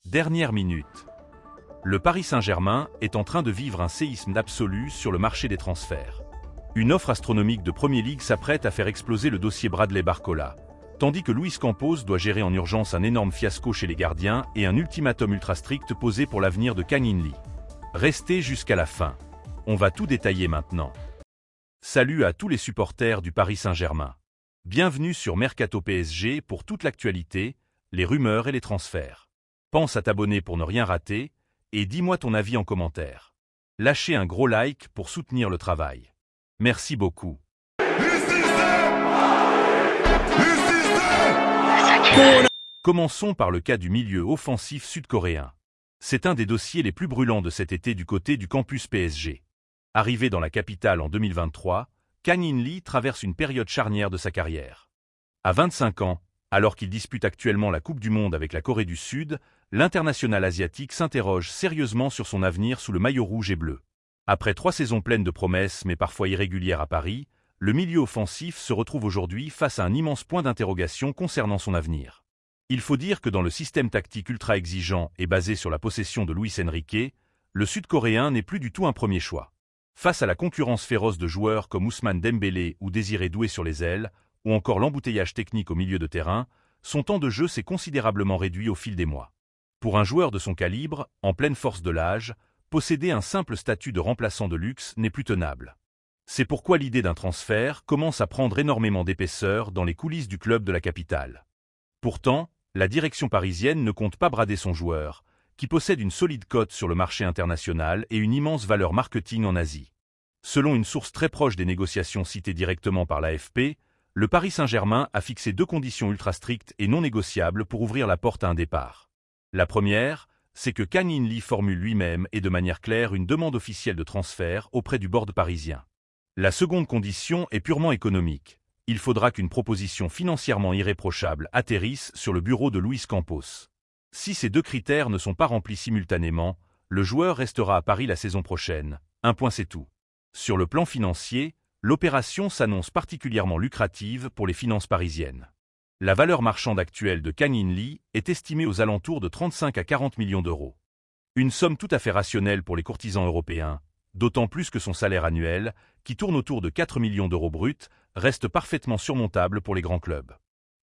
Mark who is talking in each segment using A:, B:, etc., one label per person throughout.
A: Dernière minute. Le Paris Saint-Germain est en train de vivre un séisme absolu sur le marché des transferts. Une offre astronomique de Premier League s'apprête à faire exploser le dossier Bradley Barcola, tandis que Luis Campos doit gérer en urgence un énorme fiasco chez les gardiens et un ultimatum ultra strict posé pour l'avenir de Kang In Lee. Restez jusqu'à la fin. On va tout détailler maintenant. Salut à tous les supporters du Paris Saint-Germain. Bienvenue sur Mercato PSG pour toute l'actualité, les rumeurs et les transferts. Pense à t'abonner pour ne rien rater, et dis-moi ton avis en commentaire. Lâchez un gros like pour soutenir le travail. Merci beaucoup. Commençons par le cas du milieu offensif sud-coréen. C'est un des dossiers les plus brûlants de cet été du côté du campus PSG. Arrivé dans la capitale en 2023, Kang In Lee traverse une période charnière de sa carrière. À 25 ans, alors qu'il dispute actuellement la Coupe du Monde avec la Corée du Sud, l'international asiatique s'interroge sérieusement sur son avenir sous le maillot rouge et bleu. Après 3 saisons pleines de promesses mais parfois irrégulières à Paris, le milieu offensif se retrouve aujourd'hui face à un immense point d'interrogation concernant son avenir. Il faut dire que dans le système tactique ultra exigeant et basé sur la possession de Luis Enrique, le Sud-Coréen n'est plus du tout un premier choix. Face à la concurrence féroce de joueurs comme Ousmane Dembélé ou Désiré Doué sur les ailes, ou encore l'embouteillage technique au milieu de terrain, son temps de jeu s'est considérablement réduit au fil des mois. Pour un joueur de son calibre, en pleine force de l'âge, posséder un simple statut de remplaçant de luxe n'est plus tenable. C'est pourquoi l'idée d'un transfert commence à prendre énormément d'épaisseur dans les coulisses du club de la capitale. Pourtant, la direction parisienne ne compte pas brader son joueur, qui possède une solide cote sur le marché international et une immense valeur marketing en Asie. Selon une source très proche des négociations citées directement par l'AFP, le Paris Saint-Germain a fixé 2 conditions ultra strictes et non négociables pour ouvrir la porte à un départ. La première, c'est que Kang In Lee formule lui-même et de manière claire une demande officielle de transfert auprès du board parisien. La seconde condition est purement économique. Il faudra qu'une proposition financièrement irréprochable atterrisse sur le bureau de Luis Campos. Si ces 2 critères ne sont pas remplis simultanément, le joueur restera à Paris la saison prochaine. Un point c'est tout. Sur le plan financier, l'opération s'annonce particulièrement lucrative pour les finances parisiennes. La valeur marchande actuelle de Kang In Lee est estimée aux alentours de 35 à 40 millions d'euros. Une somme tout à fait rationnelle pour les courtisans européens, d'autant plus que son salaire annuel, qui tourne autour de 4 millions d'euros bruts, reste parfaitement surmontable pour les grands clubs.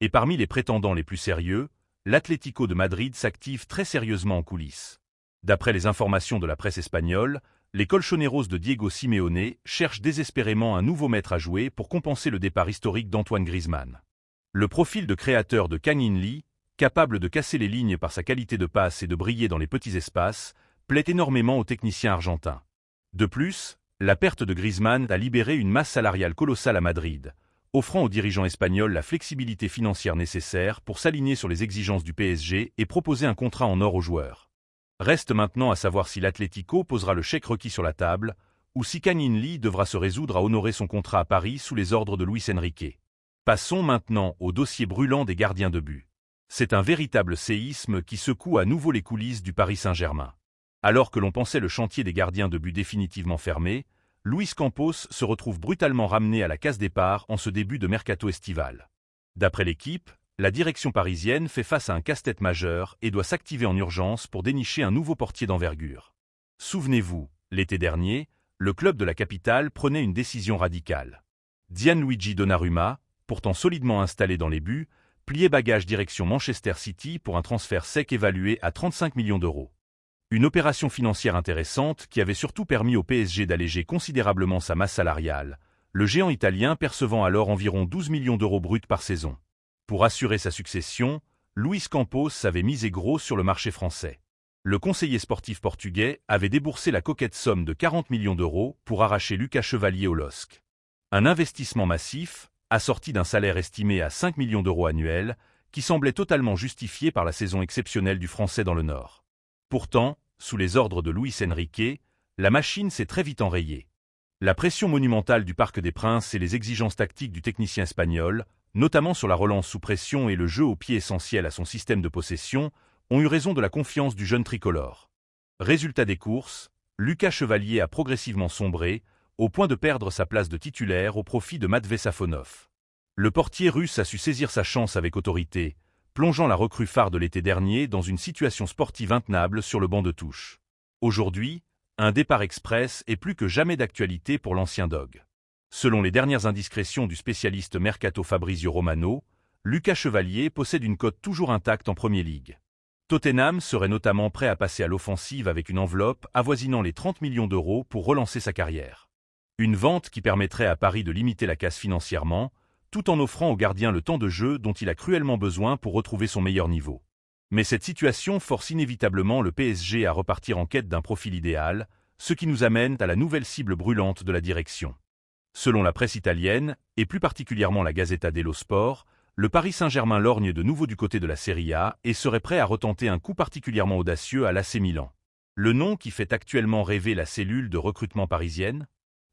A: Et parmi les prétendants les plus sérieux, l'Atlético de Madrid s'active très sérieusement en coulisses. D'après les informations de la presse espagnole, les Colchoneros de Diego Simeone cherchent désespérément un nouveau maître à jouer pour compenser le départ historique d'Antoine Griezmann. Le profil de créateur de Kang In Lee, capable de casser les lignes par sa qualité de passe et de briller dans les petits espaces, plaît énormément aux techniciens argentins. De plus, la perte de Griezmann a libéré une masse salariale colossale à Madrid, offrant aux dirigeants espagnols la flexibilité financière nécessaire pour s'aligner sur les exigences du PSG et proposer un contrat en or aux joueurs. Reste maintenant à savoir si l'Atlético posera le chèque requis sur la table, ou si Kang In Lee devra se résoudre à honorer son contrat à Paris sous les ordres de Luis Enrique. Passons maintenant au dossier brûlant des gardiens de but. C'est un véritable séisme qui secoue à nouveau les coulisses du Paris Saint-Germain. Alors que l'on pensait le chantier des gardiens de but définitivement fermé, Luis Campos se retrouve brutalement ramené à la case départ en ce début de mercato estival. D'après l'équipe, la direction parisienne fait face à un casse-tête majeur et doit s'activer en urgence pour dénicher un nouveau portier d'envergure. Souvenez-vous, l'été dernier, le club de la capitale prenait une décision radicale. Gianluigi Donnarumma, pourtant solidement installé dans les buts, pliait bagages direction Manchester City pour un transfert sec évalué à 35 millions d'euros. Une opération financière intéressante qui avait surtout permis au PSG d'alléger considérablement sa masse salariale, le géant italien percevant alors environ 12 millions d'euros bruts par saison. Pour assurer sa succession, Luis Campos avait misé gros sur le marché français. Le conseiller sportif portugais avait déboursé la coquette somme de 40 millions d'euros pour arracher Lucas Chevalier au LOSC. Un investissement massif, assorti d'un salaire estimé à 5 millions d'euros annuels, qui semblait totalement justifié par la saison exceptionnelle du Français dans le Nord. Pourtant, sous les ordres de Luis Enrique, la machine s'est très vite enrayée. La pression monumentale du Parc des Princes et les exigences tactiques du technicien espagnol, notamment sur la relance sous pression et le jeu au pied essentiel à son système de possession, ont eu raison de la confiance du jeune tricolore. Résultat des courses, Lucas Chevalier a progressivement sombré, au point de perdre sa place de titulaire au profit de Matvei Safonov. Le portier russe a su saisir sa chance avec autorité, plongeant la recrue phare de l'été dernier dans une situation sportive intenable sur le banc de touche. Aujourd'hui, un départ express est plus que jamais d'actualité pour l'ancien Dog. Selon les dernières indiscrétions du spécialiste mercato Fabrizio Romano, Lucas Chevalier possède une cote toujours intacte en Premier League. Tottenham serait notamment prêt à passer à l'offensive avec une enveloppe avoisinant les 30 millions d'euros pour relancer sa carrière. Une vente qui permettrait à Paris de limiter la casse financièrement, tout en offrant au gardien le temps de jeu dont il a cruellement besoin pour retrouver son meilleur niveau. Mais cette situation force inévitablement le PSG à repartir en quête d'un profil idéal, ce qui nous amène à la nouvelle cible brûlante de la direction. Selon la presse italienne, et plus particulièrement la Gazzetta dello Sport, le Paris Saint-Germain lorgne de nouveau du côté de la Serie A et serait prêt à retenter un coup particulièrement audacieux à l'AC Milan. Le nom qui fait actuellement rêver la cellule de recrutement parisienne ?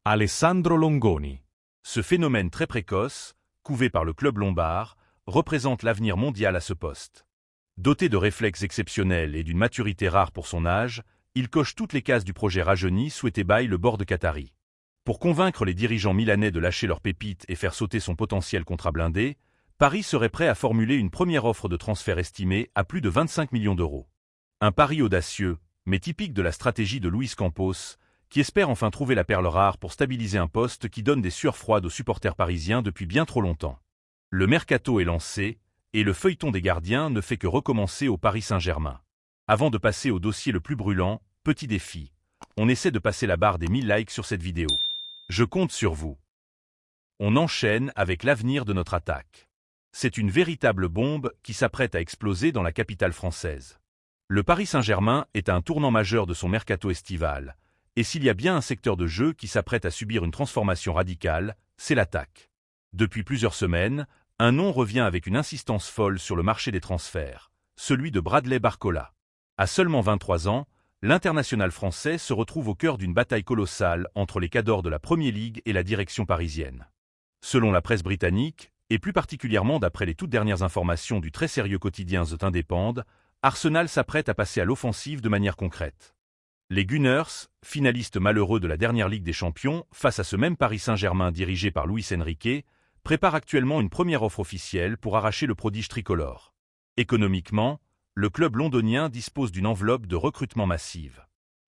A: Alessandro Longoni. Ce phénomène très précoce, couvé par le club lombard, représente l'avenir mondial à ce poste. Doté de réflexes exceptionnels et d'une maturité rare pour son âge, il coche toutes les cases du projet rajeuni souhaité by le board qatari. Pour convaincre les dirigeants milanais de lâcher leurs pépites et faire sauter son potentiel contrat blindé, Paris serait prêt à formuler une première offre de transfert estimée à plus de 25 millions d'euros. Un pari audacieux, mais typique de la stratégie de Luis Campos, qui espère enfin trouver la perle rare pour stabiliser un poste qui donne des sueurs froides aux supporters parisiens depuis bien trop longtemps. Le mercato est lancé, et le feuilleton des gardiens ne fait que recommencer au Paris Saint-Germain. Avant de passer au dossier le plus brûlant, petit défi. On essaie de passer la barre des 1000 likes sur cette vidéo. Je compte sur vous. On enchaîne avec l'avenir de notre attaque. C'est une véritable bombe qui s'apprête à exploser dans la capitale française. Le Paris Saint-Germain est à un tournant majeur de son mercato estival, et s'il y a bien un secteur de jeu qui s'apprête à subir une transformation radicale, c'est l'attaque. Depuis plusieurs semaines, un nom revient avec une insistance folle sur le marché des transferts, celui de Bradley Barcola. À seulement 23 ans, l'international français se retrouve au cœur d'une bataille colossale entre les cadors de la Premier League et la direction parisienne. Selon la presse britannique, et plus particulièrement d'après les toutes dernières informations du très sérieux quotidien The Independent, Arsenal s'apprête à passer à l'offensive de manière concrète. Les Gunners, finalistes malheureux de la dernière Ligue des Champions, face à ce même Paris Saint-Germain dirigé par Luis Enrique, préparent actuellement une première offre officielle pour arracher le prodige tricolore. Économiquement, le club londonien dispose d'une enveloppe de recrutement massive.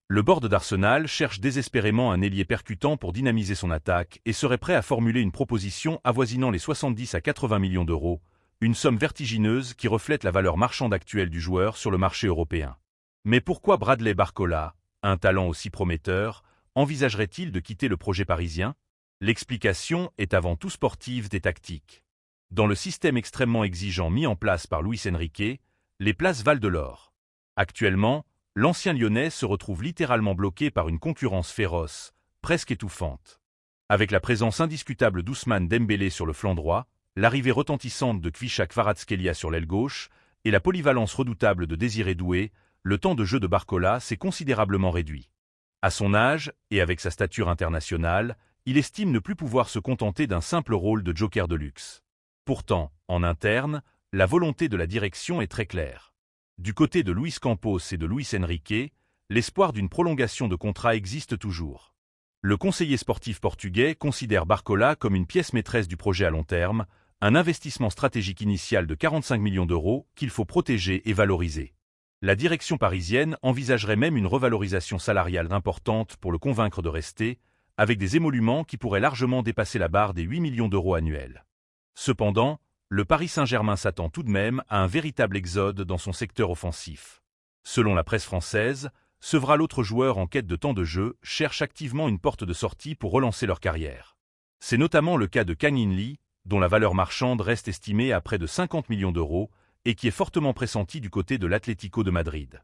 A: Le board d'Arsenal cherche désespérément un ailier percutant pour dynamiser son attaque et serait prêt à formuler une proposition avoisinant les 70 à 80 millions d'euros, une somme vertigineuse qui reflète la valeur marchande actuelle du joueur sur le marché européen. Mais pourquoi Bradley Barcola, un talent aussi prometteur, envisagerait-il de quitter le projet parisien ? L'explication est avant tout sportive et tactique. Dans le système extrêmement exigeant mis en place par Luis Enrique, les places valent de l'or. Actuellement, l'ancien Lyonnais se retrouve littéralement bloqué par une concurrence féroce, presque étouffante. Avec la présence indiscutable d'Ousmane Dembélé sur le flanc droit, l'arrivée retentissante de Kvicha Kvaratskhelia sur l'aile gauche et la polyvalence redoutable de Désiré Doué, le temps de jeu de Barcola s'est considérablement réduit. À son âge, et avec sa stature internationale, il estime ne plus pouvoir se contenter d'un simple rôle de joker de luxe. Pourtant, en interne, la volonté de la direction est très claire. Du côté de Luis Campos et de Luis Enrique, l'espoir d'une prolongation de contrat existe toujours. Le conseiller sportif portugais considère Barcola comme une pièce maîtresse du projet à long terme, un investissement stratégique initial de 45 millions d'euros qu'il faut protéger et valoriser. La direction parisienne envisagerait même une revalorisation salariale importante pour le convaincre de rester, avec des émoluments qui pourraient largement dépasser la barre des 8 millions d'euros annuels. Cependant, le Paris Saint-Germain s'attend tout de même à un véritable exode dans son secteur offensif. Selon la presse française, Sevra, l'autre joueur en quête de temps de jeu, cherche activement une porte de sortie pour relancer leur carrière. C'est notamment le cas de Kang In Lee, dont la valeur marchande reste estimée à près de 50 millions d'euros et qui est fortement pressenti du côté de l'Atlético de Madrid.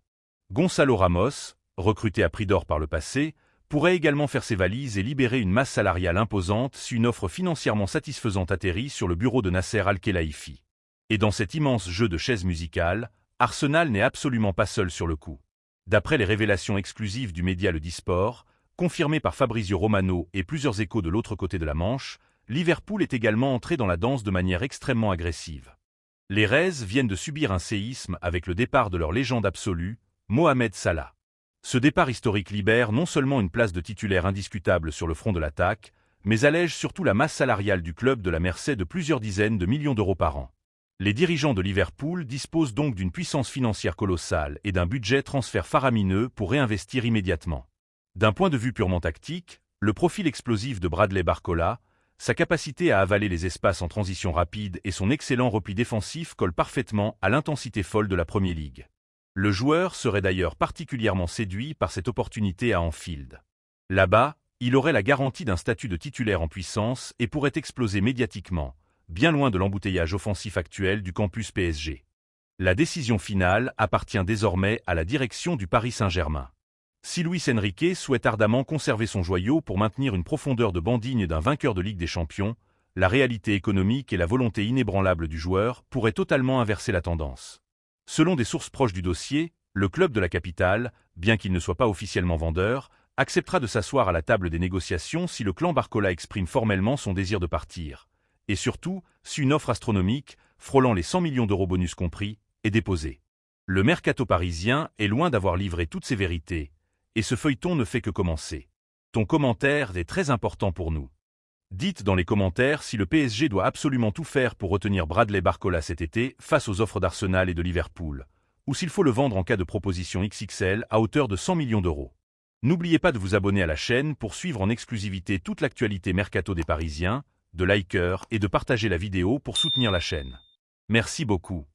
A: Gonzalo Ramos, recruté à prix d'or par le passé, pourrait également faire ses valises et libérer une masse salariale imposante si une offre financièrement satisfaisante atterrit sur le bureau de Nasser Al-Khelaifi. Et dans cet immense jeu de chaises musicales, Arsenal n'est absolument pas seul sur le coup. D'après les révélations exclusives du média Le Disport, confirmées par Fabrizio Romano et plusieurs échos de l'autre côté de la Manche, Liverpool est également entré dans la danse de manière extrêmement agressive. Les Reds viennent de subir un séisme avec le départ de leur légende absolue, Mohamed Salah. Ce départ historique libère non seulement une place de titulaire indiscutable sur le front de l'attaque, mais allège surtout la masse salariale du club de la merced de plusieurs dizaines de millions d'euros par an. Les dirigeants de Liverpool disposent donc d'une puissance financière colossale et d'un budget transfert faramineux pour réinvestir immédiatement. D'un point de vue purement tactique, le profil explosif de Bradley Barcola, sa capacité à avaler les espaces en transition rapide et son excellent repli défensif collent parfaitement à l'intensité folle de la Premier League. Le joueur serait d'ailleurs particulièrement séduit par cette opportunité à Anfield. Là-bas, il aurait la garantie d'un statut de titulaire en puissance et pourrait exploser médiatiquement, bien loin de l'embouteillage offensif actuel du campus PSG. La décision finale appartient désormais à la direction du Paris Saint-Germain. Si Luis Enrique souhaite ardemment conserver son joyau pour maintenir une profondeur de banc digne d'un vainqueur de Ligue des Champions, la réalité économique et la volonté inébranlable du joueur pourraient totalement inverser la tendance. Selon des sources proches du dossier, le club de la capitale, bien qu'il ne soit pas officiellement vendeur, acceptera de s'asseoir à la table des négociations si le clan Barcola exprime formellement son désir de partir. Et surtout, si une offre astronomique, frôlant les 100 millions d'euros bonus compris, est déposée. Le mercato parisien est loin d'avoir livré toutes ses vérités, et ce feuilleton ne fait que commencer. Ton commentaire est très important pour nous. Dites dans les commentaires si le PSG doit absolument tout faire pour retenir Bradley Barcola cet été face aux offres d'Arsenal et de Liverpool, ou s'il faut le vendre en cas de proposition XXL à hauteur de 100 millions d'euros. N'oubliez pas de vous abonner à la chaîne pour suivre en exclusivité toute l'actualité mercato des Parisiens, de liker et de partager la vidéo pour soutenir la chaîne. Merci beaucoup.